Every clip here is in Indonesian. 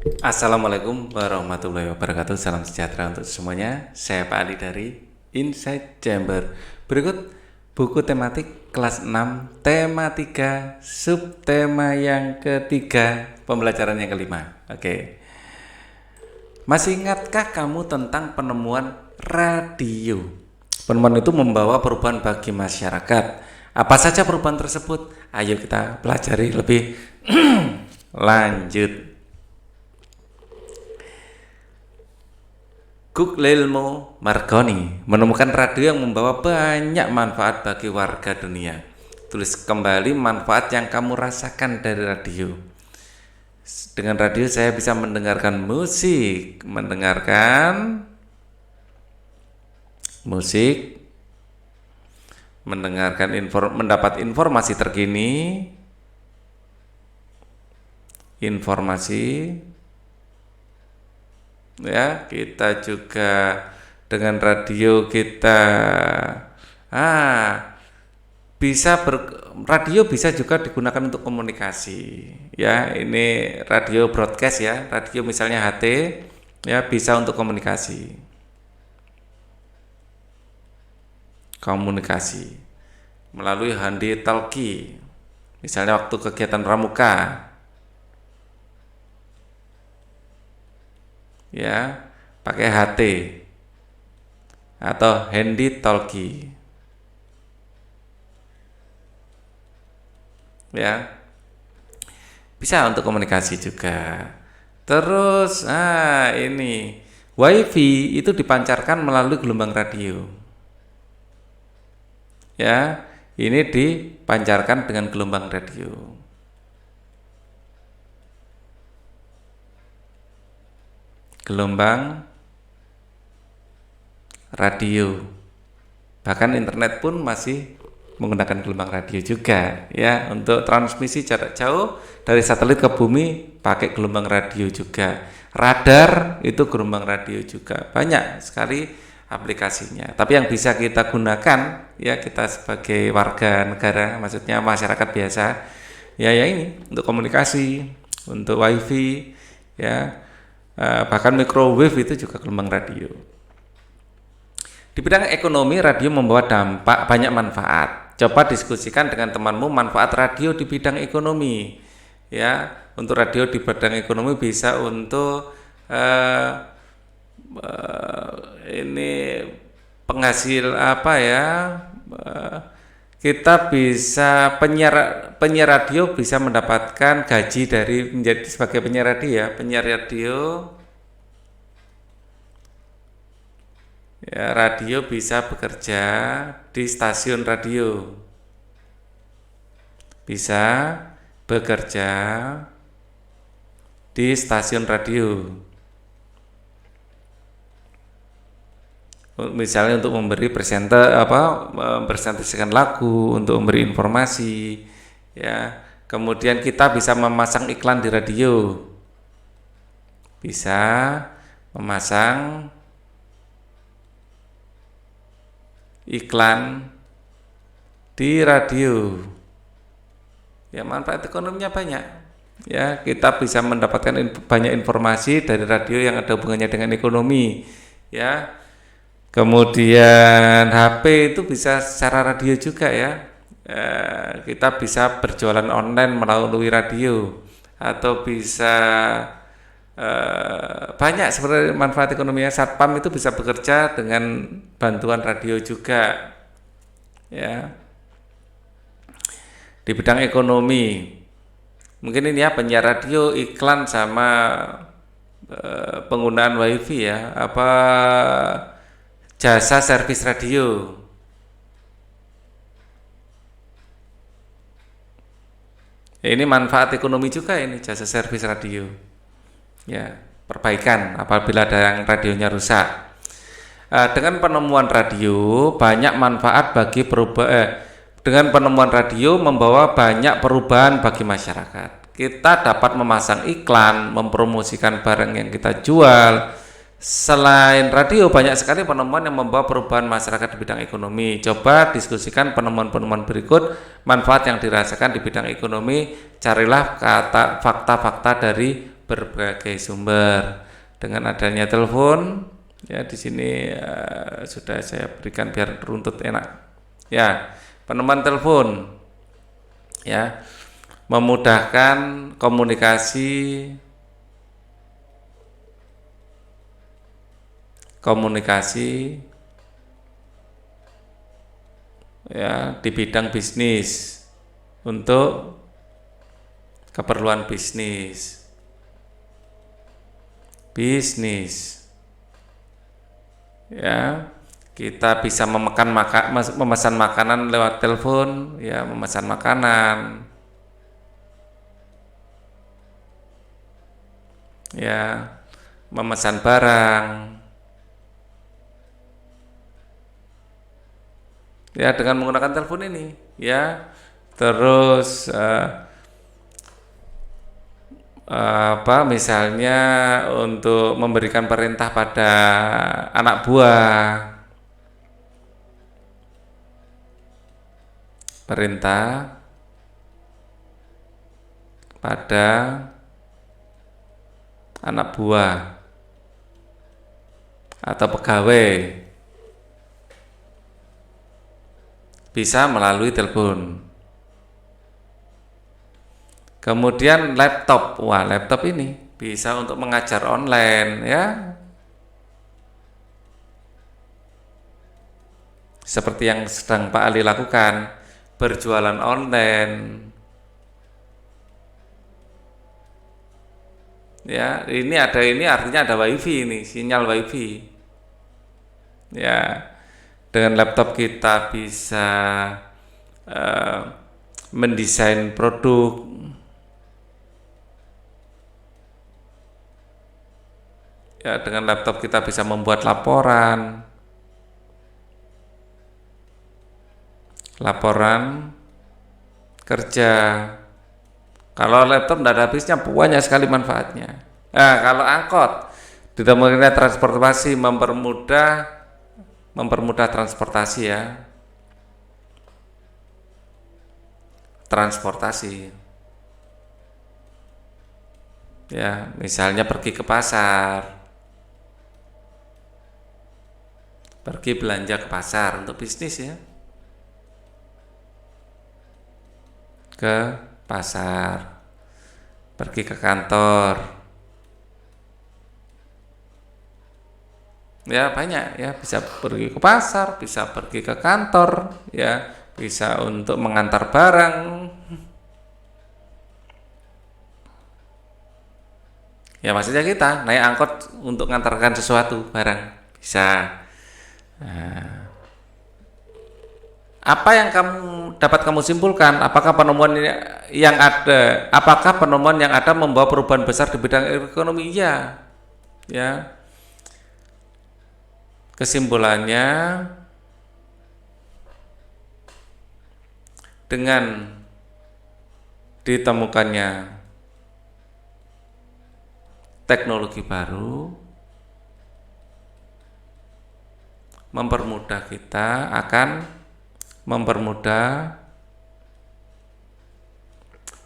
Assalamualaikum warahmatullahi wabarakatuh. Salam sejahtera untuk semuanya. Saya Pak Ali dari Inside Chamber. Berikut buku tematik kelas 6, tema 3, subtema yang ketiga, pembelajaran yang kelima. Oke. Masih ingatkah kamu tentang penemuan radio? Penemuan itu membawa perubahan bagi masyarakat. Apa saja perubahan tersebut? Ayo kita pelajari lebih lanjut. Guglielmo Marconi menemukan radio yang membawa banyak manfaat bagi warga dunia. Tulis kembali manfaat yang kamu rasakan dari radio. Dengan radio saya bisa mendengarkan musik, mendapat informasi terkini, ya, kita juga dengan radio kita radio bisa juga digunakan untuk komunikasi, ya. Ini radio broadcast, ya, radio misalnya HT, ya, bisa untuk komunikasi melalui handi talkie, misalnya waktu kegiatan pramuka, ya, pakai HT atau handy talkie, ya, bisa untuk komunikasi juga. Terus ini WiFi itu dipancarkan melalui gelombang radio, ya, ini dipancarkan dengan gelombang radio. Bahkan internet pun masih menggunakan gelombang radio juga, ya. Untuk transmisi jarak jauh dari satelit ke bumi pakai gelombang radio juga. Radar itu gelombang radio juga. Banyak sekali aplikasinya. Tapi yang bisa kita gunakan, ya, kita sebagai warga negara, maksudnya masyarakat biasa, ya ini untuk komunikasi, untuk WiFi, ya. Bahkan microwave itu juga gelombang radio. Di bidang ekonomi, radio membawa banyak manfaat. Coba diskusikan dengan temanmu manfaat radio di bidang ekonomi, ya. Untuk radio di bidang ekonomi bisa untuk ini penghasil apa, ya. Kita bisa penyiar radio bisa mendapatkan gaji dari menjadi sebagai penyiar radio, ya. Penyiar radio, ya, radio bisa bekerja di stasiun radio, misalnya untuk mempresentasikan lagu, untuk memberi informasi, ya. Kemudian kita bisa memasang iklan di radio, ya. Manfaat ekonominya banyak, ya. Kita bisa mendapatkan banyak informasi dari radio yang ada hubungannya dengan ekonomi, ya. Kemudian HP itu bisa secara radio juga, ya. Kita bisa berjualan online melalui radio, atau bisa banyak sebenarnya manfaat ekonominya. Satpam itu bisa bekerja dengan bantuan radio juga, ya. Di bidang ekonomi mungkin ini, ya, penyiar radio iklan sama penggunaan WiFi, ya, jasa servis radio. Ini manfaat ekonomi juga, ini jasa servis radio, ya, perbaikan apabila ada yang radionya rusak. Dengan penemuan radio banyak manfaat bagi dengan penemuan radio membawa banyak perubahan bagi masyarakat. Kita dapat memasang iklan, mempromosikan barang yang kita jual. Selain radio, banyak sekali penemuan yang membawa perubahan masyarakat di bidang ekonomi. Coba diskusikan penemuan-penemuan berikut, manfaat yang dirasakan di bidang ekonomi. Carilah fakta-fakta dari berbagai sumber. Dengan adanya telepon, ya di sini sudah saya berikan biar runtut enak. Ya, penemuan telepon, ya, memudahkan komunikasi ya di bidang bisnis untuk keperluan bisnis ya, kita bisa memesan makanan lewat telepon, ya, memesan makanan, ya, memesan barang, ya, dengan menggunakan telepon ini, ya. Terus misalnya untuk memberikan perintah pada anak buah, perintah pada anak buah atau pegawai bisa melalui telepon. Kemudian laptop, wah, laptop ini bisa untuk mengajar online, ya, seperti yang sedang Pak Ali lakukan, berjualan online, ya. Ini artinya ada wifi, ini sinyal wifi, ya. Dengan laptop kita bisa mendesain produk, ya. Dengan laptop kita bisa membuat laporan kerja. Kalau laptop tidak ada habisnya, banyak sekali manfaatnya. Nah, kalau angkot, ditemukannya transportasi, mempermudah transportasi, ya. Transportasi, ya, misalnya pergi ke pasar, pergi belanja ke pasar untuk bisnis, ya, ke pasar, pergi ke kantor, ya, banyak, ya, bisa pergi ke pasar, bisa pergi ke kantor, ya, bisa untuk mengantar barang, ya, maksudnya kita naik angkot untuk mengantarkan sesuatu barang, bisa. Nah, apa yang dapat kamu simpulkan? Apakah penemuan yang ada membawa perubahan besar di bidang ekonomi? Iya, ya. Kesimpulannya, dengan ditemukannya teknologi baru, akan mempermudah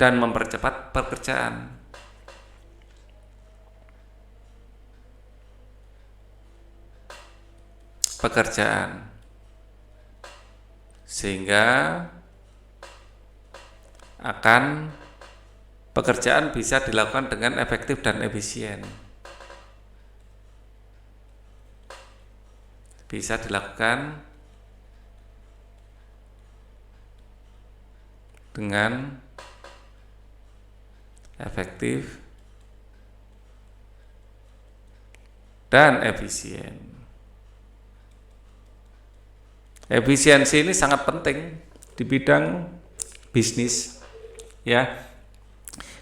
dan mempercepat pekerjaan, sehingga pekerjaan bisa dilakukan dengan efektif dan efisien, bisa dilakukan dengan efektif dan efisien. Efisiensi ini sangat penting di bidang bisnis, ya,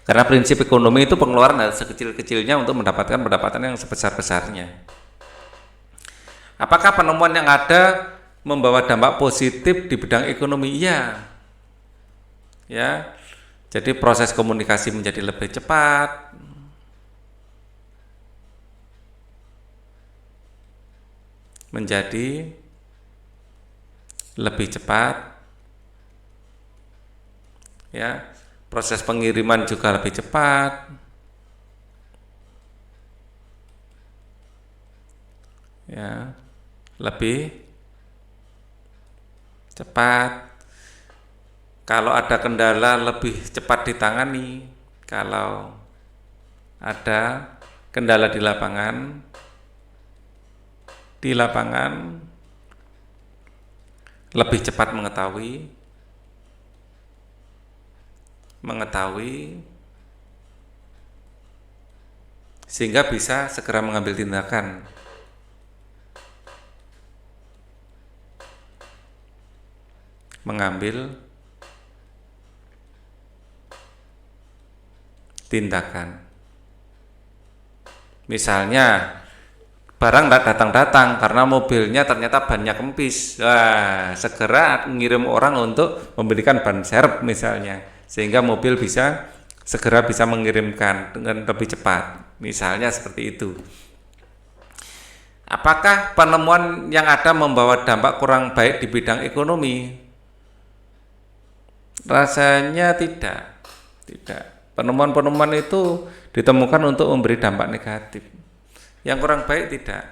karena prinsip ekonomi itu pengeluaran harus sekecil-kecilnya untuk mendapatkan pendapatan yang sebesar-besarnya. Apakah penemuan yang ada membawa dampak positif di bidang ekonomi? Iya, ya. Jadi proses komunikasi menjadi lebih cepat, ya. Proses pengiriman juga lebih cepat, ya, lebih cepat. Kalau ada kendala lebih cepat ditangani. Kalau ada kendala di lapangan lebih cepat mengetahui sehingga bisa segera mengambil tindakan. Misalnya barang tidak datang-datang karena mobilnya ternyata bannya kempis. Wah, segera ngirim orang untuk memberikan ban serep misalnya, sehingga mobil segera bisa mengirimkan dengan lebih cepat. Misalnya seperti itu. Apakah penemuan yang ada membawa dampak kurang baik di bidang ekonomi? Rasanya tidak. Penemuan-penemuan itu ditemukan untuk memberi dampak negatif. Yang kurang baik tidak.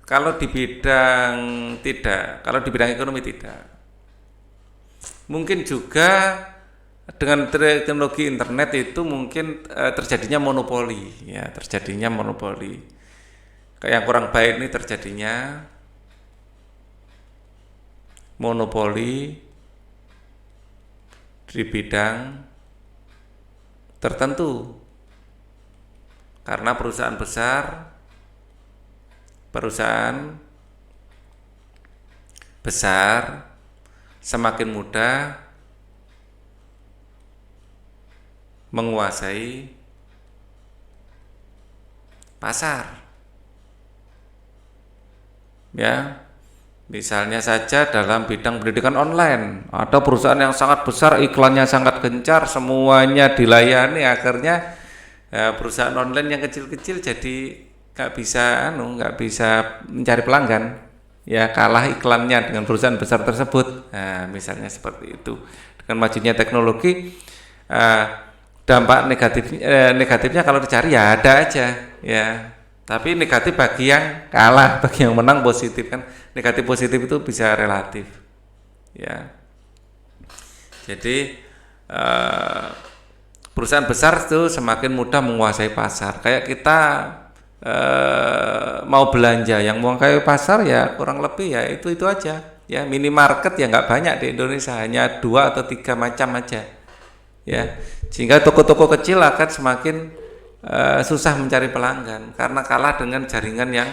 Kalau di bidang ekonomi tidak. Mungkin juga dengan teknologi internet itu mungkin terjadinya monopoli. Yang kurang baik ini terjadinya monopoli di bidang tertentu. Karena perusahaan besar semakin mudah menguasai pasar. Ya, misalnya saja dalam bidang pendidikan online, ada perusahaan yang sangat besar, iklannya sangat gencar, semuanya dilayani, akhirnya perusahaan online yang kecil-kecil jadi nggak bisa mencari pelanggan, ya, kalah iklannya dengan perusahaan besar tersebut. Nah, misalnya seperti itu. Dengan majunya teknologi, dampak negatifnya kalau dicari ya ada aja, ya. Tapi negatif bagi yang kalah, bagi yang menang positif kan. Negatif positif itu bisa relatif, ya. Jadi perusahaan besar itu semakin mudah menguasai pasar. Kayak kita mau belanja, yang menguasai pasar ya kurang lebih ya itu aja. Ya, minimarket ya nggak banyak di Indonesia, hanya 2 atau 3 macam aja. Ya, sehingga toko-toko kecil akan semakin susah mencari pelanggan karena kalah dengan jaringan yang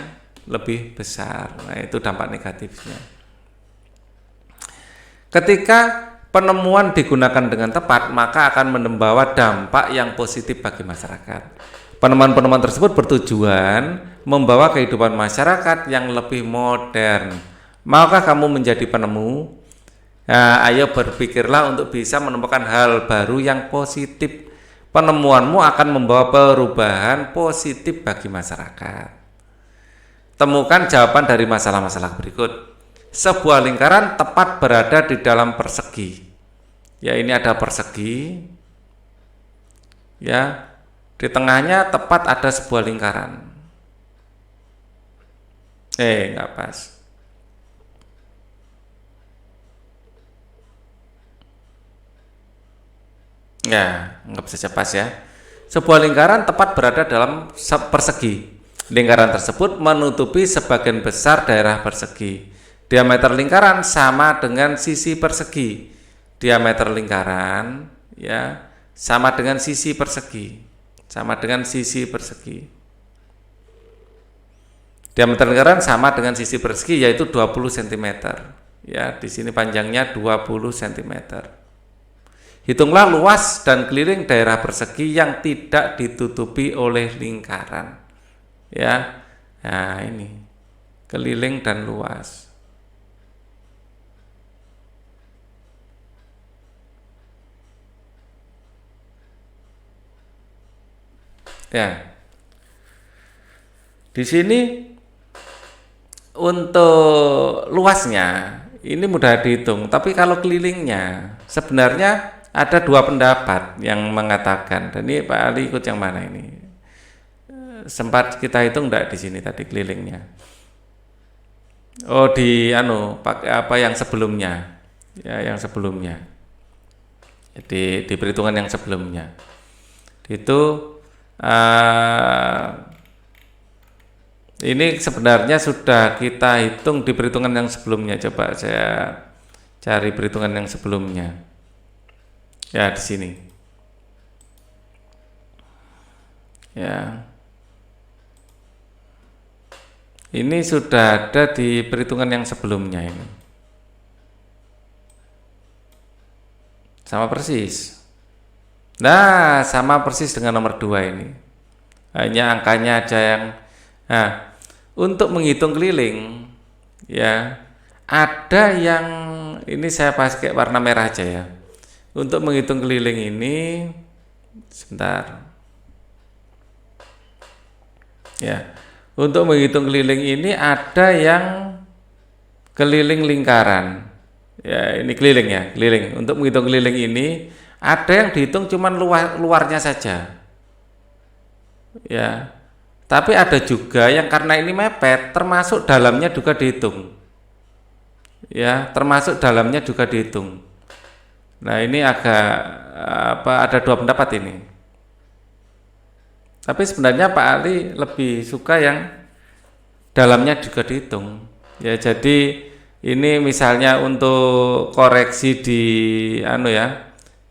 lebih besar. Nah, itu dampak negatifnya. Ketika penemuan digunakan dengan tepat, maka akan membawa dampak yang positif bagi masyarakat. Penemuan-penemuan tersebut bertujuan membawa kehidupan masyarakat yang lebih modern. Maukah kamu menjadi penemu? Nah, ayo berpikirlah untuk bisa menemukan hal baru yang positif. Penemuanmu akan membawa perubahan positif bagi masyarakat. Temukan jawaban dari masalah-masalah berikut. Sebuah lingkaran tepat berada di dalam persegi. Ya, ini ada persegi. Ya, di tengahnya tepat ada sebuah lingkaran. Nggak pas. Ya, nggak bisa pas ya. Sebuah lingkaran tepat berada dalam persegi. Lingkaran tersebut menutupi sebagian besar daerah persegi. Diameter lingkaran sama dengan sisi persegi. Diameter lingkaran ya sama dengan sisi persegi. Diameter lingkaran sama dengan sisi persegi, yaitu 20 cm. Ya, di sini panjangnya 20 cm. Hitunglah luas dan keliling daerah persegi yang tidak ditutupi oleh lingkaran. Ya, nah ini keliling dan luas. Ya, di sini untuk luasnya ini mudah dihitung, tapi kalau kelilingnya sebenarnya ada 2 pendapat yang mengatakan, dan ini Pak Ali ikut yang mana ini? Sempat kita hitung enggak di sini tadi kelilingnya? Oh, di pakai apa yang sebelumnya. Ya, yang sebelumnya. Jadi di perhitungan yang sebelumnya. Itu uh, ini sebenarnya sudah kita hitung di perhitungan yang sebelumnya. Coba saya cari perhitungan yang sebelumnya. Ya, di sini. Ya. Ini sudah ada di perhitungan yang sebelumnya ini. Sama persis. Nah, sama persis dengan nomor 2 ini. Hanya angkanya aja yang untuk menghitung keliling ya, ada yang ini saya pakai warna merah aja ya. Untuk menghitung keliling ini sebentar. Ya. Untuk menghitung keliling ini ada yang keliling lingkaran. Ya, ini keliling ya, keliling. Untuk menghitung keliling ini ada yang dihitung cuman luarnya saja. Ya. Tapi ada juga yang karena ini mepet, termasuk dalamnya juga dihitung. Ya, termasuk dalamnya juga dihitung. Nah, ini agak ada dua pendapat ini. Tapi sebenarnya Pak Ali lebih suka yang dalamnya juga dihitung. Ya, jadi ini misalnya untuk koreksi di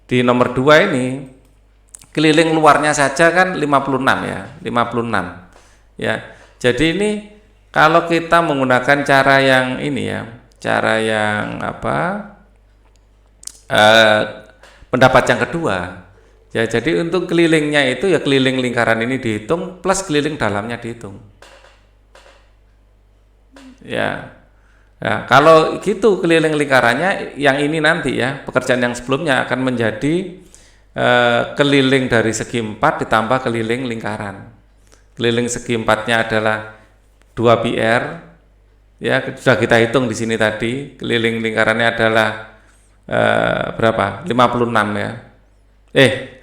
di nomor 2 ini keliling luarnya saja kan 56 ya, 56. Ya. Jadi ini kalau kita menggunakan cara yang ini ya, cara yang pendapat yang kedua. Ya, jadi untuk kelilingnya itu ya keliling lingkaran ini dihitung plus keliling dalamnya dihitung. Ya. Nah, kalau gitu keliling lingkarannya yang ini nanti ya, pekerjaan yang sebelumnya akan menjadi keliling dari segi 4 ditambah keliling lingkaran. Keliling segi 4-nya adalah 2 PR. Ya, sudah kita hitung di sini tadi. Keliling lingkarannya adalah berapa? 56 ya.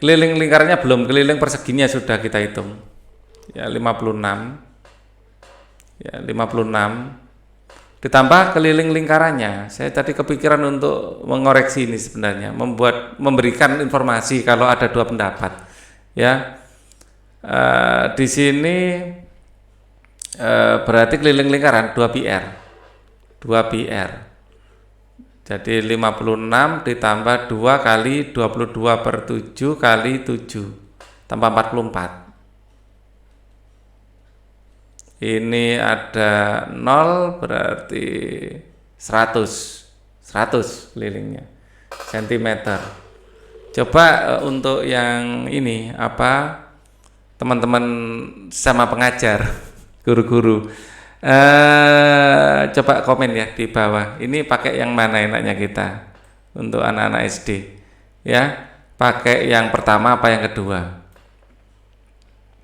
Keliling lingkarannya belum, keliling perseginya sudah kita hitung. Ya, 56. Ya, 56 ditambah keliling lingkarannya. Saya tadi kepikiran untuk mengoreksi ini sebenarnya, memberikan informasi kalau ada dua pendapat. Ya, di sini berarti keliling lingkaran 2 PR, 2 PR. Jadi 56 ditambah 2 kali 22/7 kali 7 tambah 44. Ini ada 0 berarti 100 kelilingnya sentimeter. Coba untuk yang ini teman-teman sama pengajar guru-guru coba komen ya di bawah, ini pakai yang mana enaknya kita untuk anak-anak SD ya, pakai yang pertama apa yang kedua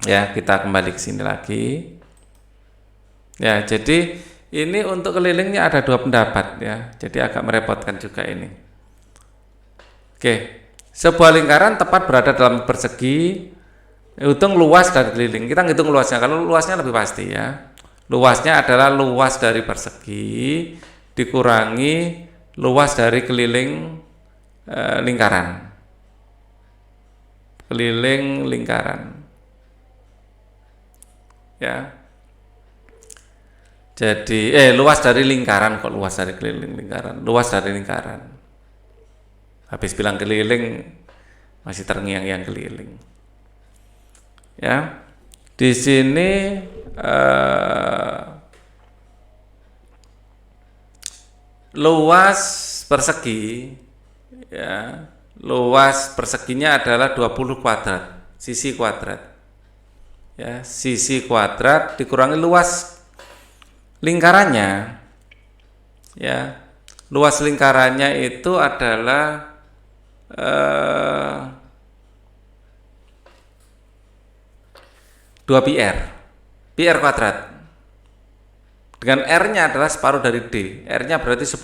ya. Kita kembali ke sini lagi. Ya, jadi ini untuk kelilingnya ada dua pendapat ya, jadi agak merepotkan juga ini. Oke, sebuah lingkaran tepat berada dalam persegi, hitung luas dari keliling. Kita ngitung luasnya, kalau luasnya lebih pasti ya. Luasnya adalah luas dari persegi dikurangi luas dari keliling lingkaran. Keliling lingkaran. Ya. Jadi luas dari lingkaran, kok luas dari keliling lingkaran, luas dari lingkaran. Habis bilang keliling masih terngiang-ngiang keliling. Ya, di sini luas persegi, ya, luas perseginya adalah 20 kuadrat, sisi kuadrat. Ya, sisi kuadrat dikurangi luas lingkarannya, ya, luas lingkarannya itu adalah 2 PR kuadrat, dengan R-nya adalah separuh dari D, R-nya berarti 10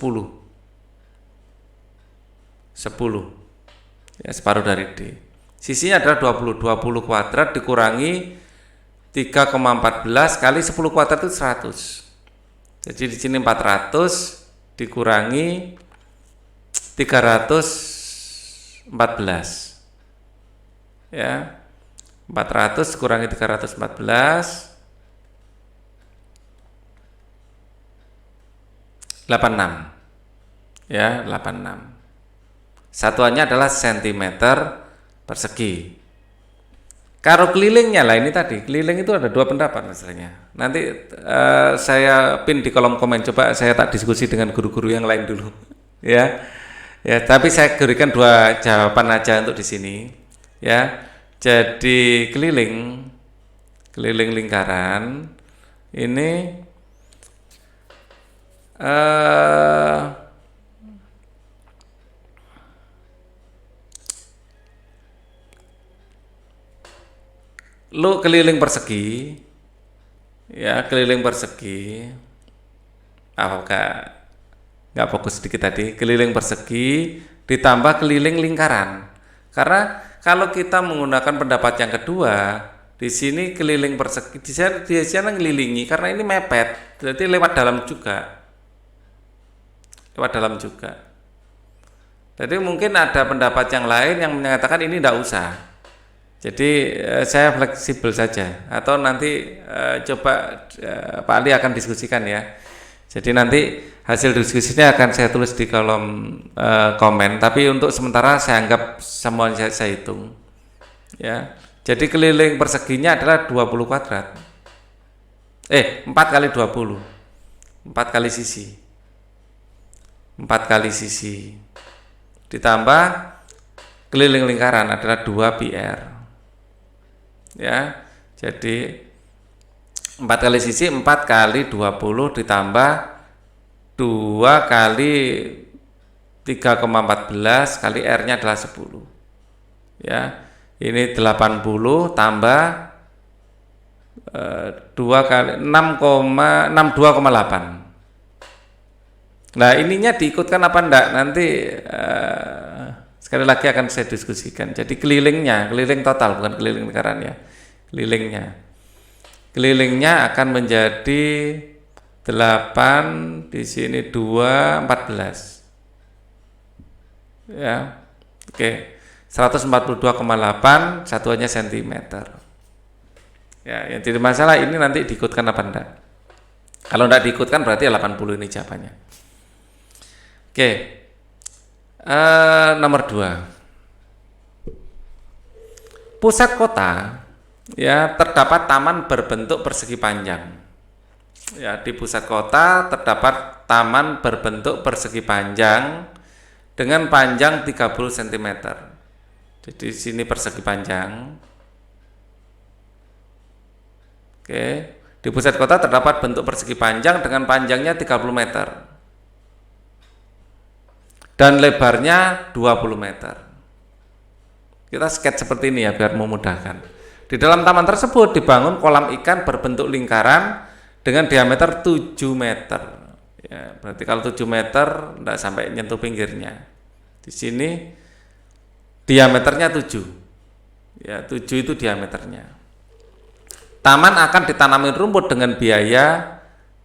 ya, separuh dari D. Sisinya adalah 20 kuadrat dikurangi 3,14 kali 10 kuadrat itu 100. Jadi di sini 400 dikurangi 314. Ya. 400 kurangi 314 86. Ya, 86. Satuannya adalah sentimeter persegi. Kalau kelilingnya lah, ini tadi keliling itu ada dua pendapat misalnya. Nanti saya pin di kolom komen, coba saya tak diskusi dengan guru-guru yang lain dulu. Ya. Ya, tapi saya berikan dua jawaban aja untuk di sini. Ya. Jadi keliling lingkaran ini lu keliling persegi, ya keliling persegi, apakah nggak fokus sedikit tadi, keliling persegi ditambah keliling lingkaran. Karena kalau kita menggunakan pendapat yang kedua, di sini keliling persegi, di sana ngelilingi karena ini mepet, jadi lewat dalam juga. Jadi mungkin ada pendapat yang lain yang menyatakan ini tidak usah. Jadi saya fleksibel saja, atau nanti coba Pak Ali akan diskusikan ya. Jadi nanti hasil diskusinya akan saya tulis di kolom komen. Tapi untuk sementara saya anggap semuanya saya hitung. Ya. Jadi keliling perseginya adalah 20 kuadrat. 4 kali 20. 4 kali sisi. 4 kali sisi. Ditambah keliling lingkaran adalah 2 PR. Ya, jadi 4 kali sisi 4 kali 20 ditambah 2 kali 3,14 kali R-nya adalah 10. Ya, ini 80 tambah 2 kali 6,62,8. Nah, ininya diikutkan apa enggak? Nanti sekali lagi akan saya diskusikan. Jadi keliling total, bukan keliling lingkaran ya. Kelilingnya akan menjadi 8, di sini 2, 14. Ya. Oke. 142,8 satuannya sentimeter. Ya, yang jadi masalah ini nanti diikutkan apa enggak. Kalau enggak diikutkan berarti 80 ini jawabannya. Oke. Nomor 2. Pusat kota ya terdapat taman berbentuk persegi panjang. Ya, di pusat kota terdapat taman berbentuk persegi panjang dengan panjang 30 cm. Jadi di sini persegi panjang. Oke, di pusat kota terdapat bentuk persegi panjang dengan panjangnya 30 meter. Dan lebarnya 20 meter. Kita sketch seperti ini ya biar memudahkan. Di dalam taman tersebut dibangun kolam ikan berbentuk lingkaran dengan diameter 7 meter. Ya, berarti kalau 7 meter tidak sampai nyentuh pinggirnya. Di sini diameternya 7. Ya, 7 itu diameternya. Taman akan ditanami rumput dengan biaya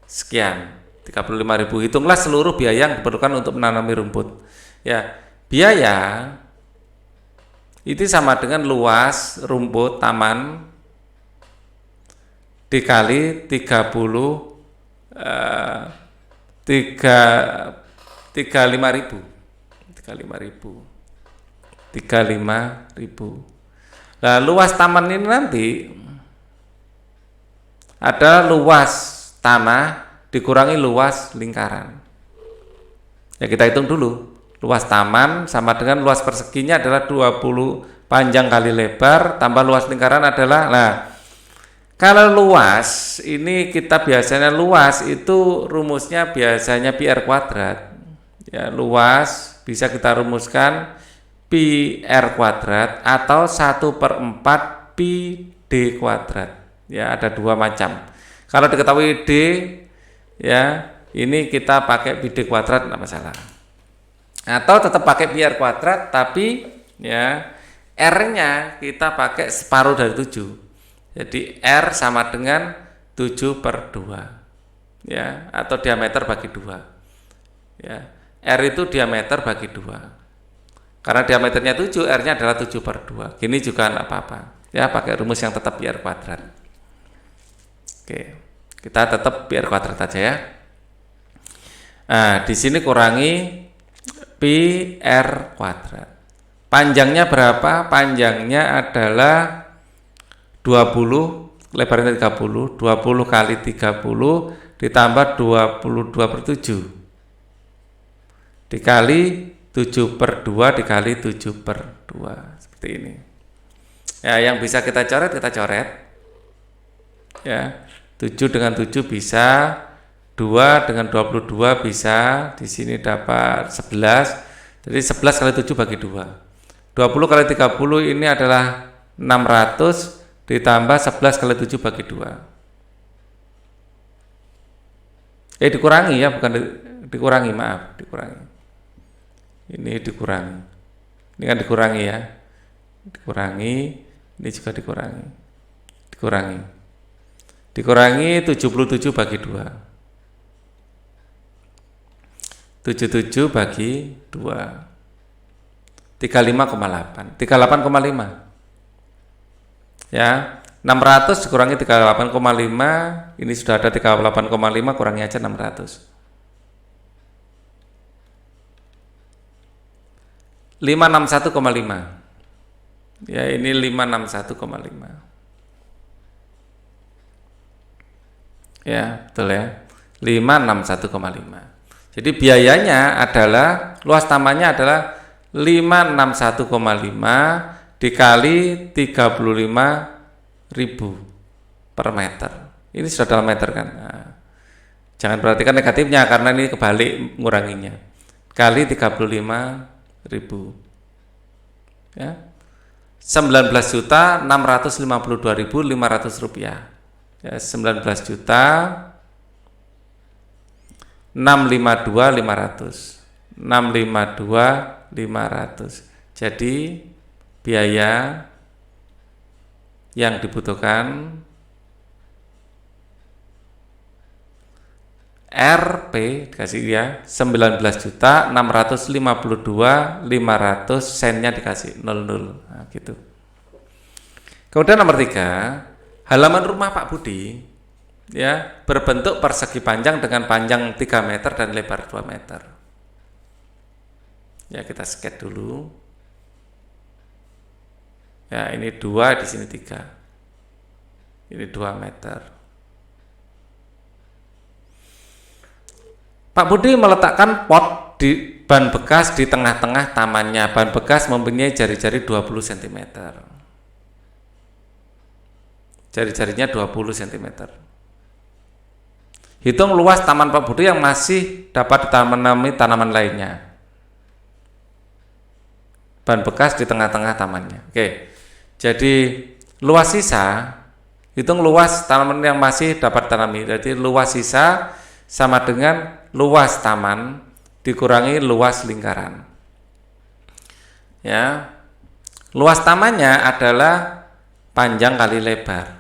sekian. 35.000. Hitunglah seluruh biaya yang diperlukan untuk menanami rumput. Ya, biaya itu sama dengan luas rumput taman dikali 35.000. Nah, luas taman ini nanti ada luas tanah dikurangi luas lingkaran. Ya, kita hitung dulu. Luas taman sama dengan luas perseginya adalah 20 panjang kali lebar tambah luas lingkaran adalah, nah, kalau luas ini kita biasanya luas itu rumusnya biasanya pi R kuadrat. Ya, luas bisa kita rumuskan pi R kuadrat atau 1/4 pi D kuadrat. Ya, ada dua macam. Kalau diketahui D, ya ini kita pakai pi D kuadrat tidak masalah. Atau tetap pakai pi R kuadrat tapi ya R-nya kita pakai separuh dari 7. Jadi R sama dengan 7/2. ya, atau diameter bagi 2. Ya, R itu diameter bagi 2. Karena diameternya 7, R-nya adalah 7/2. Gini juga nggak apa-apa. Ya, pakai rumus yang tetap pi R kuadrat. Oke, kita tetap pi R kuadrat aja ya. Nah, di sini kurangi pi R kuadrat. Panjangnya berapa? Panjangnya adalah 20, lebarnya 30, 20 kali 30 ditambah 22/7 dikali 7/2 dikali 7/2, seperti ini. Ya, yang bisa kita coret ya. 7 dengan 7 bisa, 2 dengan 22 bisa, di sini dapat 11. Jadi 11 kali 7 bagi 2. 20 kali 30 ini adalah 600 ditambah 11 kali 7 bagi 2. Dikurangi ya, bukan dikurangi, maaf, dikurangi. Ini dikurangi. Ini kan dikurangi ya. Dikurangi, ini juga dikurangi. Dikurangi 77 bagi 2. 77 bagi 2. 35,8. 38,5. Ya, 600 dikurangi 38,5, ini sudah ada 38,5, kurangi aja 600. 561,5. Ya, ini 561,5. Ya, betul ya. 561,5. Jadi biayanya adalah, luas tamannya adalah 561,5 dikali 35.000 per meter. Ini sudah dalam meter kan. Nah, jangan perhatikan negatifnya karena ini kebalik nguranginya. Kali 35.000. Ya. 19.652.500 rupiah. Ya, 19.652.500. 652.500. Jadi biaya yang dibutuhkan Rp dikasih ya 19.652.500, sennya dikasih 00. Nah, gitu. Kemudian nomor 3, halaman rumah Pak Budi ya berbentuk persegi panjang dengan panjang 3 meter dan lebar 2 meter. Ya, kita sketch dulu. Ya, ini 2, di sini 3. Ini 2 meter. Pak Budi meletakkan pot di ban bekas di tengah-tengah tamannya. Ban bekas mempunyai jari-jari 20 cm. Jari-jarinya 20 cm. Hitung luas taman Pak Budi yang masih dapat ditanami tanaman lainnya. Ban bekas di tengah-tengah tamannya. Oke. Jadi luas sisa, hitung luas tanaman yang masih dapat tanami. Jadi luas sisa sama dengan luas taman dikurangi luas lingkaran. Ya. Luas tamannya adalah panjang kali lebar.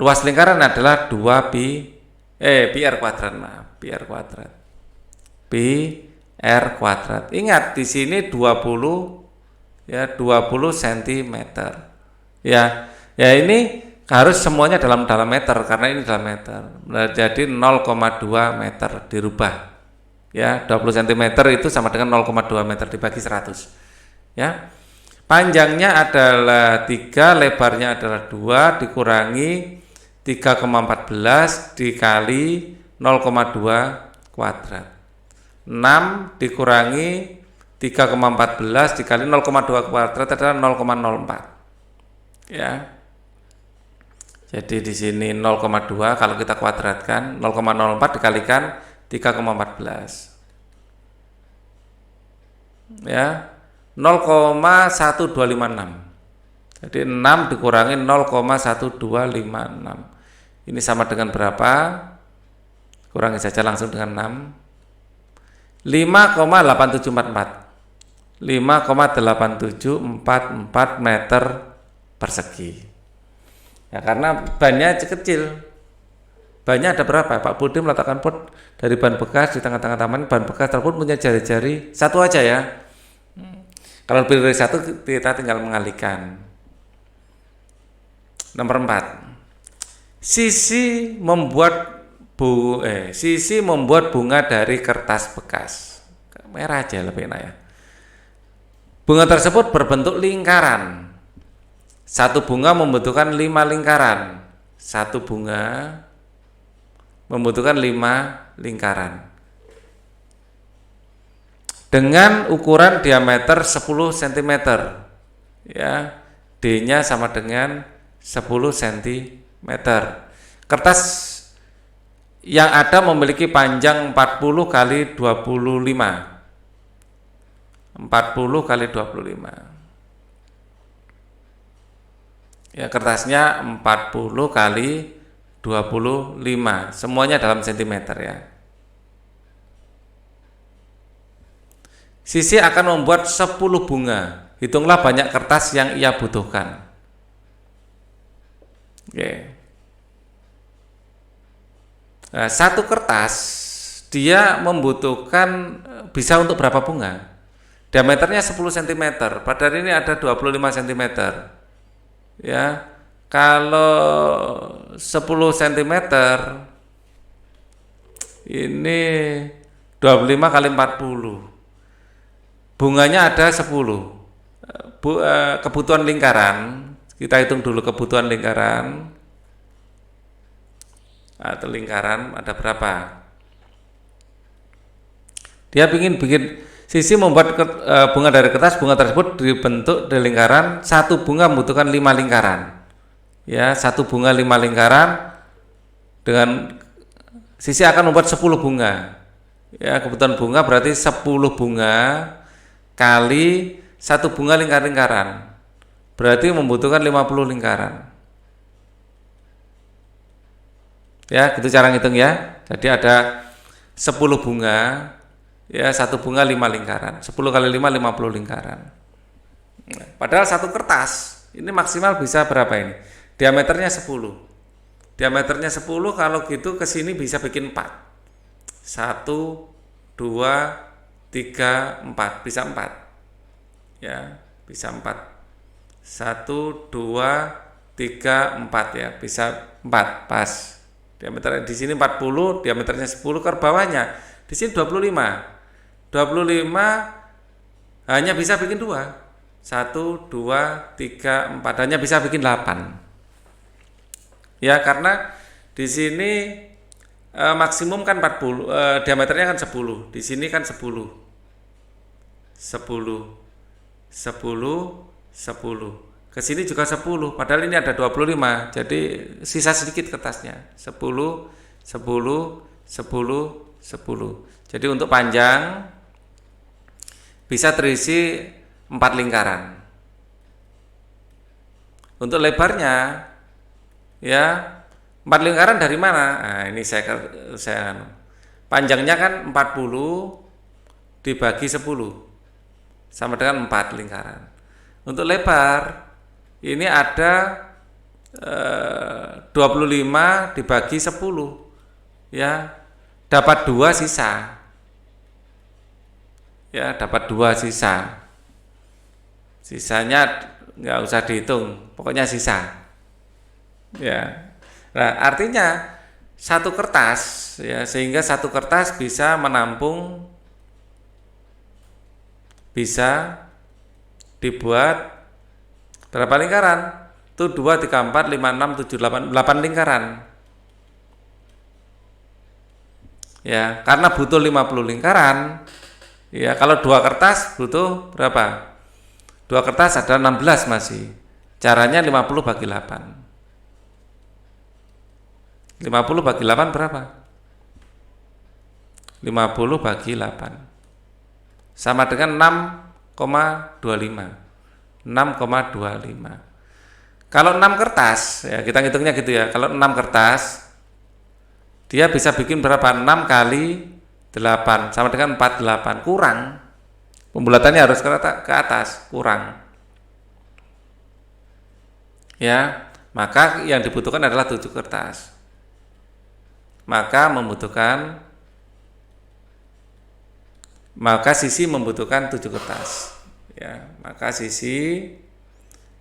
Luas lingkaran adalah 2 pi R kuadrat, maaf, pi R kuadrat. Pi R kuadrat. Ingat di sini 20 ya 20 cm. Ya ini harus semuanya dalam meter karena ini dalam meter. Nah, jadi 0,2 meter dirubah. Ya, 20 cm itu sama dengan 0,2 meter dibagi 100. Ya. Panjangnya adalah 3, lebarnya adalah 2 dikurangi 3,14 dikali 0,2 kuadrat. 6 dikurangi 3,14 dikali 0,2 kuadrat adalah 0,04. Ya. Jadi di sini 0,2 kalau kita kuadratkan 0,04 dikalikan 3,14. Ya. 0,1256. Jadi 6 dikurangi 0,1256. Ini sama dengan berapa? Kurangi saja langsung dengan 6. 5,8744. 5,8744 meter persegi. Ya, karena bannya kecil. Bannya ada berapa? Pak Budi meletakkan pot dari ban bekas di tengah-tengah taman. Ban bekas tersebut punya jari-jari satu aja ya. Kalau lebih dari satu kita tinggal mengalihkan. Nomor 4. Sisi membuat bunga dari kertas bekas. Merah aja lebih enak ya. Bunga tersebut berbentuk lingkaran. Satu bunga membutuhkan 5 lingkaran. Satu bunga membutuhkan 5 lingkaran. Dengan ukuran diameter 10 cm. Ya, D-nya sama dengan 10 cm. Kertas yang ada memiliki panjang 40 kali 25. 40 kali 25. Ya, kertasnya 40 kali 25. Semuanya dalam sentimeter ya. Sisi akan membuat 10 bunga. Hitunglah banyak kertas yang ia butuhkan. Oke. Nah, satu kertas dia membutuhkan bisa untuk berapa bunga? Diameternya 10 cm. Padahal ini ada 25 cm. Ya, kalau 10 cm ini 25 kali 40. Bunganya ada 10. Kebutuhan lingkaran, kita hitung dulu kebutuhan lingkaran. Atau lingkaran ada berapa? Dia ingin bikin sisi membuat bunga dari kertas. Bunga tersebut dibentuk dari lingkaran. Satu bunga membutuhkan 5 lingkaran. Ya, satu bunga 5 lingkaran. Dengan sisi akan membuat 10 bunga. Ya, kebutuhan bunga berarti 10 bunga kali satu bunga lingkaran. Berarti membutuhkan 50 lingkaran. Ya, gitu cara ngitung ya. Jadi ada 10 bunga. Ya, satu bunga 5 lingkaran. 10 kali 5 50 lingkaran. Padahal satu kertas ini maksimal bisa berapa ini? Diameternya 10. Diameternya 10, kalau gitu ke sini bisa bikin 4. 1 2 3 4, bisa 4. Ya, bisa 4. 1 2 3 4 ya, bisa 4 pas. Diameternya di sini 40, diameternya 10 ke bawahnya. Di sini 25. 25 hanya bisa bikin 2. 1 2 3 4, hanya bisa bikin 8. Ya, karena di sini maksimum kan 40, diameternya kan 10. Di sini kan 10. 10 10 10. Ke sini juga 10, padahal ini ada 25. Jadi sisa sedikit kertasnya. 10 10 10 10. Jadi untuk panjang bisa terisi 4 lingkaran. Untuk lebarnya ya 4 lingkaran dari mana? Nah, ini saya panjangnya kan 40 dibagi 10 sama dengan 4 lingkaran. Untuk lebar ini ada 25 dibagi 10 ya, dapat 2 sisa. Ya, dapat 2 sisa. Sisanya nggak usah dihitung, pokoknya sisa. Ya. Nah, artinya satu kertas ya, sehingga satu kertas bisa menampung, bisa dibuat berapa lingkaran? Itu 2 3 4 5 6 7 8 lingkaran. Ya, karena butuh 50 lingkaran. Ya, kalau 2 kertas butuh berapa? 2 kertas ada 16 masih. Caranya 50 bagi 8. 50 bagi 8 berapa? 50 bagi 8 sama dengan 6,25. 6,25. Kalau 6 kertas, ya kita ngitungnya gitu ya. Kalau 6 kertas dia bisa bikin berapa? 6 kali 8 sama dengan 48. Kurang. Pembulatannya harus ke atas, kurang. Ya, maka yang dibutuhkan adalah 7 kertas. maka sisi membutuhkan 7 kertas. Ya, maka sisi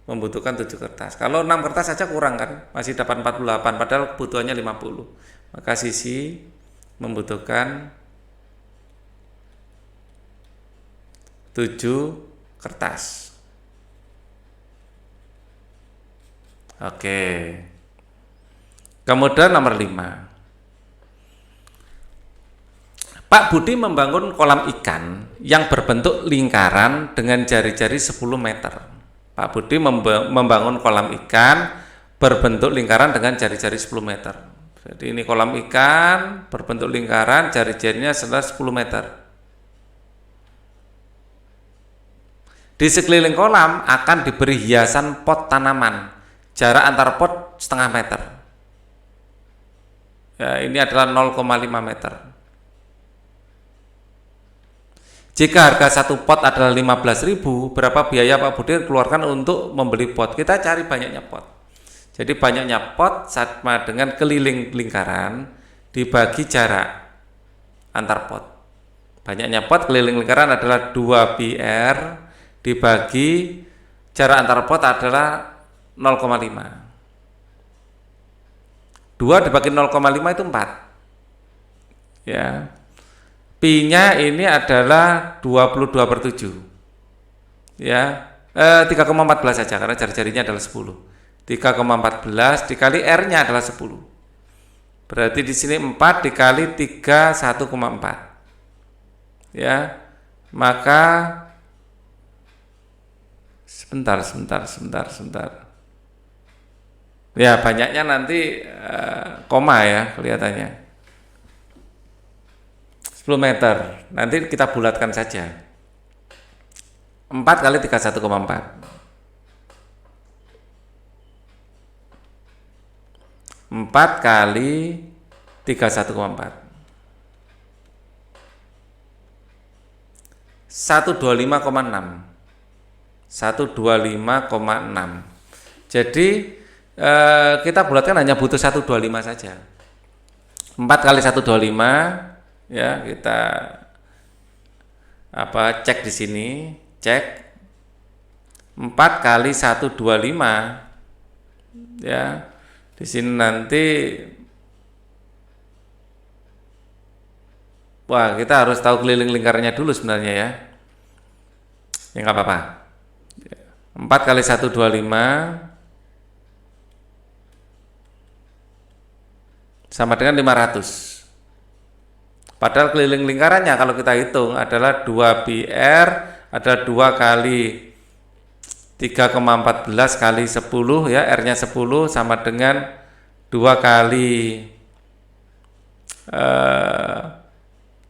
membutuhkan 7 kertas. Kalau 6 kertas saja kurang kan, masih dapat 48 padahal kebutuhannya 50. Maka sisi membutuhkan 7 kertas. Oke. Kemudian nomor 5. Pak Budi membangun kolam ikan yang berbentuk lingkaran dengan jari-jari 10 meter. Pak Budi membangun kolam ikan berbentuk lingkaran dengan jari-jari 10 meter. Jadi ini kolam ikan berbentuk lingkaran, jari-jarinya adalah 10 meter. Di sekeliling kolam akan diberi hiasan pot tanaman. Jarak antar pot setengah meter. Ya, ini adalah 0,5 meter. Jika harga satu pot adalah 15.000, berapa biaya Pak Budi keluarkan untuk membeli pot? Kita cari banyaknya pot. Jadi banyaknya pot sama dengan keliling lingkaran dibagi jarak antar pot. Banyaknya pot keliling lingkaran adalah 2 PR dibagi jarak antar pot adalah 0,5. 2 dibagi 0,5 itu 4. Ya. Pi-nya ini adalah 22/7. Ya. 3,14 saja karena jari-jarinya adalah 10. 3,14 dikali R-nya adalah 10. Berarti di sini 4 dikali 3 1,4. Ya. Maka sebentar. Ya, banyaknya nanti koma ya kelihatannya. 10 meter. Nanti kita bulatkan saja. 4 kali 31,4. 4 kali 31,4. 125,6. 125,6. Jadi kita bulatkan hanya butuh 125 saja. 4 kali 125 ya, kita cek di sini, cek 4 kali 125 ya. Di sini nanti kita harus tahu keliling lingkarannya dulu sebenarnya ya. Ya nggak apa-apa. 4 kali 125 sama dengan 500. Padahal keliling lingkarannya kalau kita hitung adalah 2 PR adalah 2 kali 3,14 kali 10 ya, R-nya 10 sama dengan 2 kali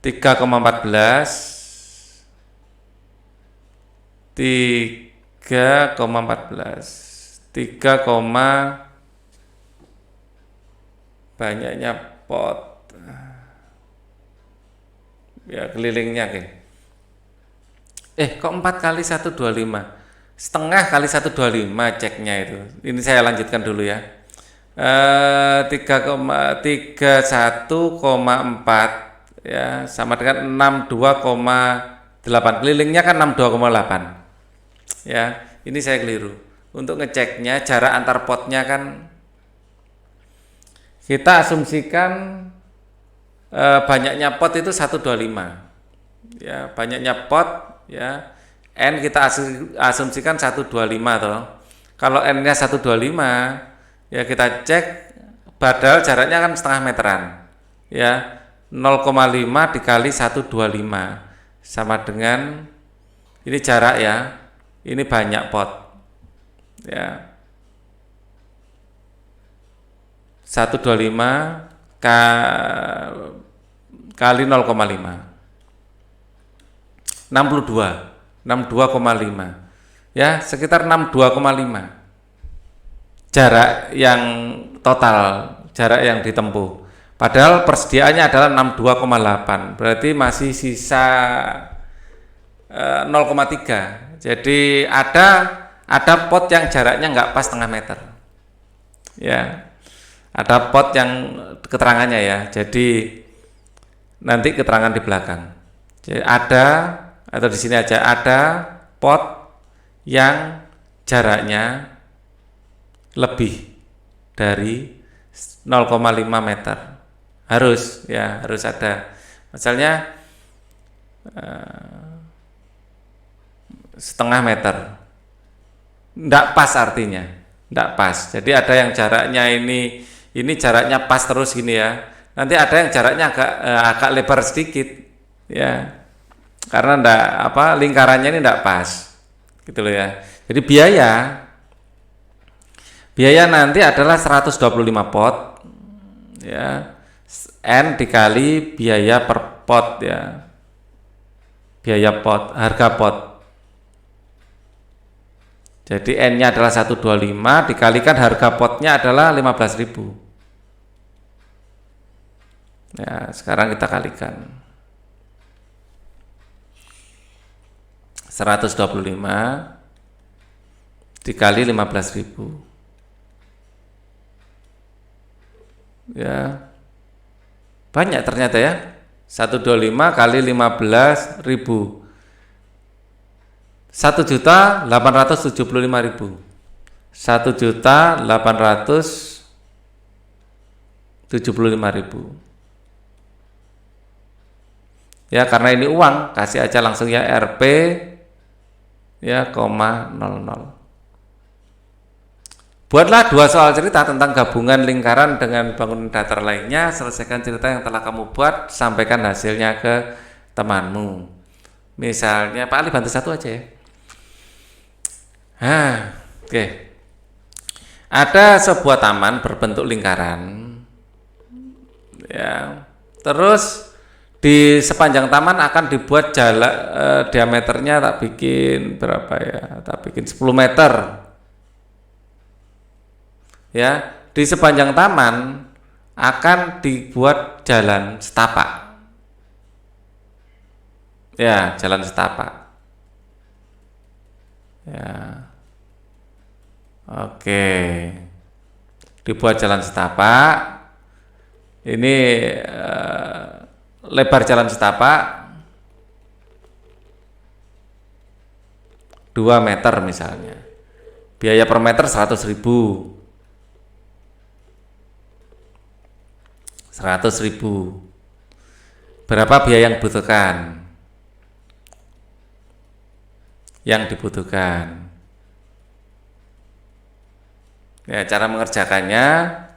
3,14 banyaknya pot ya kelilingnya kok 4 kali 125 setengah kali 125 ceknya itu. Ini saya lanjutkan dulu ya. 31,4 ya sama dengan 62,8. Kelilingnya kan 62,8 ya. Ini saya keliru. Untuk ngeceknya jarak antar potnya kan kita asumsikan banyaknya pot itu 125 ya, banyaknya pot ya, N kita asumsikan 125 toh. Kalau N-nya 125 ya kita cek, padahal jaraknya kan setengah meteran ya, 0,5 dikali 125 sama dengan ini jarak ya, ini banyak pot ya, 125 kali 0,5 62,5 ya, sekitar 62,5 jarak yang total, jarak yang ditempuh. Padahal persediaannya adalah 62,8, berarti masih sisa 0,3. Jadi ada pot yang jaraknya nggak pas setengah meter ya. Ada pot yang keterangannya ya. Jadi nanti keterangan di belakang. Jadi ada, atau di sini aja, ada pot yang jaraknya lebih dari 0,5 meter. Harus ada. Misalnya setengah meter. Nggak pas artinya. Nggak pas. Jadi ada yang jaraknya ini jaraknya pas terus gini ya. Nanti ada yang jaraknya agak lebar sedikit ya. Karena lingkarannya ini nggak pas. Gitu loh ya. Jadi biaya nanti adalah 125 pot ya. N dikali biaya per pot ya. Biaya pot, harga pot. Jadi N-nya adalah 125 dikalikan harga potnya adalah 15.000. Ya, sekarang kita kalikan. 125 dikali 15.000. Ya. Banyak ternyata ya. 125 kali 15.000. 1.875.000. 1.875.000. Ya, karena ini uang, kasih aja langsung ya Rp ya, 0,00. Buatlah 2 soal cerita tentang gabungan lingkaran dengan bangunan datar lainnya. Selesaikan cerita yang telah kamu buat, sampaikan hasilnya ke temanmu. Misalnya, Pak Ali bantu 1 aja ya. Oke. Ada sebuah taman berbentuk lingkaran. Ya. Terus di sepanjang taman akan dibuat jalan, diameternya tak bikin berapa ya? Tak bikin 10 meter. Ya, di sepanjang taman akan dibuat jalan setapak. Ya, jalan setapak. Ya. Oke. Dibuat jalan setapak. Ini lebar jalan setapak 2 meter misalnya. Biaya per meter 100.000. 100.000. Berapa biaya yang dibutuhkan? Ya, cara mengerjakannya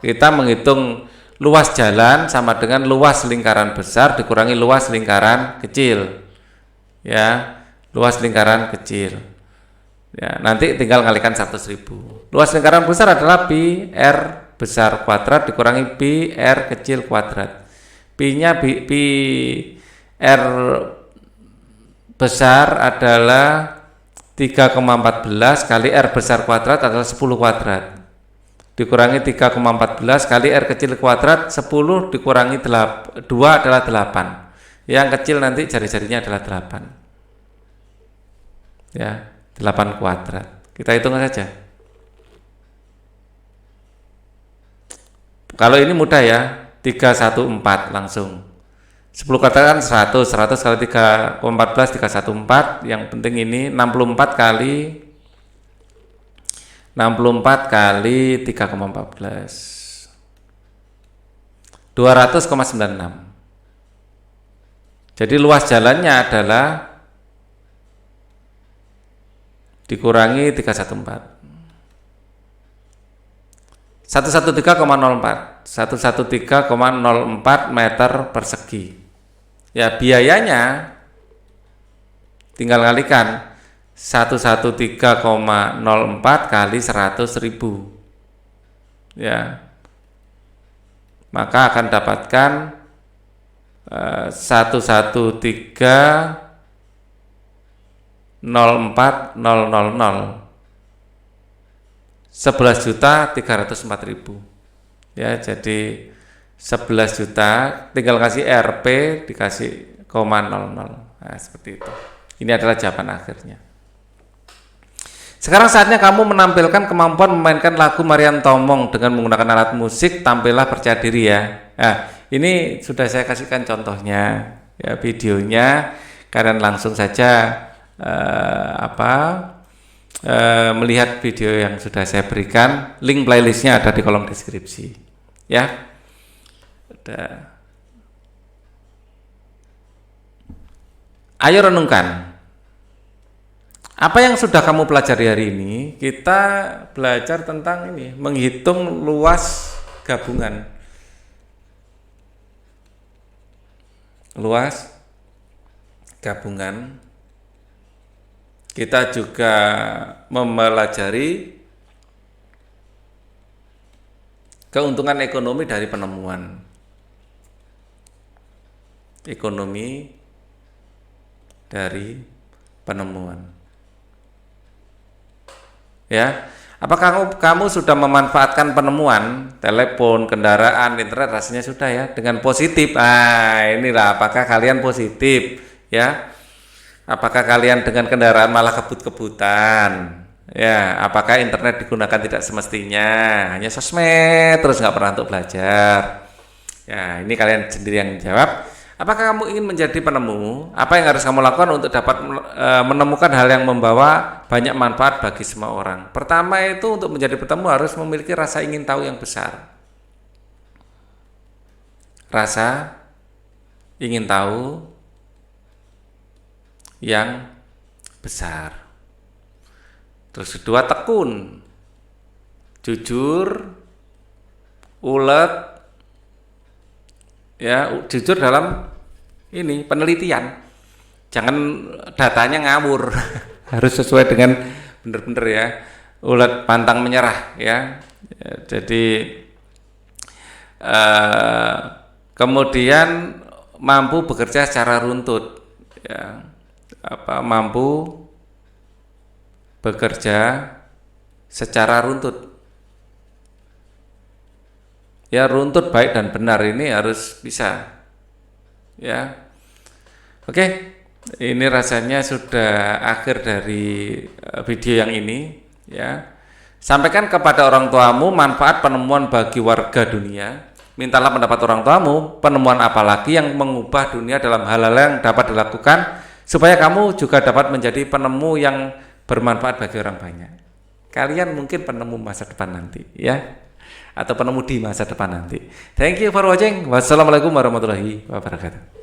kita menghitung luas jalan sama dengan luas lingkaran besar dikurangi luas lingkaran kecil. Ya, luas lingkaran kecil. Ya, nanti tinggal kalikan 100.000. Luas lingkaran besar adalah pi r besar kuadrat dikurangi pi r kecil kuadrat. Pi-nya pi r besar adalah 3,14 kali r besar kuadrat adalah 10 kuadrat. Dikurangi 3,14 kali r kecil kuadrat, 10 dikurangi 2 adalah 8. Yang kecil nanti jari-jarinya adalah 8. Ya, 8 kuadrat. Kita hitung saja. Kalau ini mudah ya, 314 langsung. 10 kuadrat kan 100 kali 3,14 314. Yang penting ini 64 kali 3,14 200,96. Jadi luas jalannya adalah dikurangi 314 113,04 113,04 meter persegi. Ya, biayanya tinggal kalikan 113,04 kali 100.000. Ya, maka akan dapatkan 113,04.000 11.304.000. Ya, jadi 11 juta tinggal kasih Rp dikasih 0,00. Nah, seperti itu. Ini adalah jawaban akhirnya. Sekarang saatnya kamu menampilkan kemampuan memainkan lagu Marian Tomong dengan menggunakan alat musik. Tampillah percaya diri ya. Nah, ini sudah saya kasihkan contohnya, ya videonya. Kalian langsung saja melihat video yang sudah saya berikan. Link playlistnya ada di kolom deskripsi. Ya, ada. Ayo renungkan. Apa yang sudah kamu pelajari hari ini? Kita belajar tentang ini, menghitung luas gabungan. Luas gabungan. Kita juga mempelajari keuntungan ekonomi dari penemuan. Ekonomi dari penemuan. Ya, apakah kamu sudah memanfaatkan penemuan telepon, kendaraan, internet? Rasanya sudah ya, dengan positif. Inilah apakah kalian positif ya? Apakah kalian dengan kendaraan malah kebut-kebutan? Ya, apakah internet digunakan tidak semestinya? Hanya sosmed terus nggak pernah untuk belajar. Ya, ini kalian sendiri yang jawab. Apakah kamu ingin menjadi penemu? Apa yang harus kamu lakukan untuk dapat menemukan hal yang membawa banyak manfaat bagi semua orang? Pertama itu untuk menjadi penemu harus memiliki rasa ingin tahu yang besar. Rasa ingin tahu yang besar. Terus kedua, tekun, jujur, ulet, ya jujur dalam ini penelitian, jangan datanya ngawur. Harus sesuai dengan benar-benar ya, ulet pantang menyerah ya. Jadi kemudian mampu bekerja secara runtut ya, mampu bekerja secara runtut. Ya, runtut baik dan benar ini harus bisa. Ya. Oke, ini rasanya sudah akhir dari video yang ini ya. Sampaikan kepada orang tuamu manfaat penemuan bagi warga dunia. Mintalah pendapat orang tuamu, penemuan apa lagi yang mengubah dunia dalam hal-hal yang dapat dilakukan supaya kamu juga dapat menjadi penemu yang bermanfaat bagi orang banyak. Kalian mungkin penemu masa depan nanti ya, atau penemu di masa depan nanti. Thank you for watching. Wassalamualaikum warahmatullahi wabarakatuh.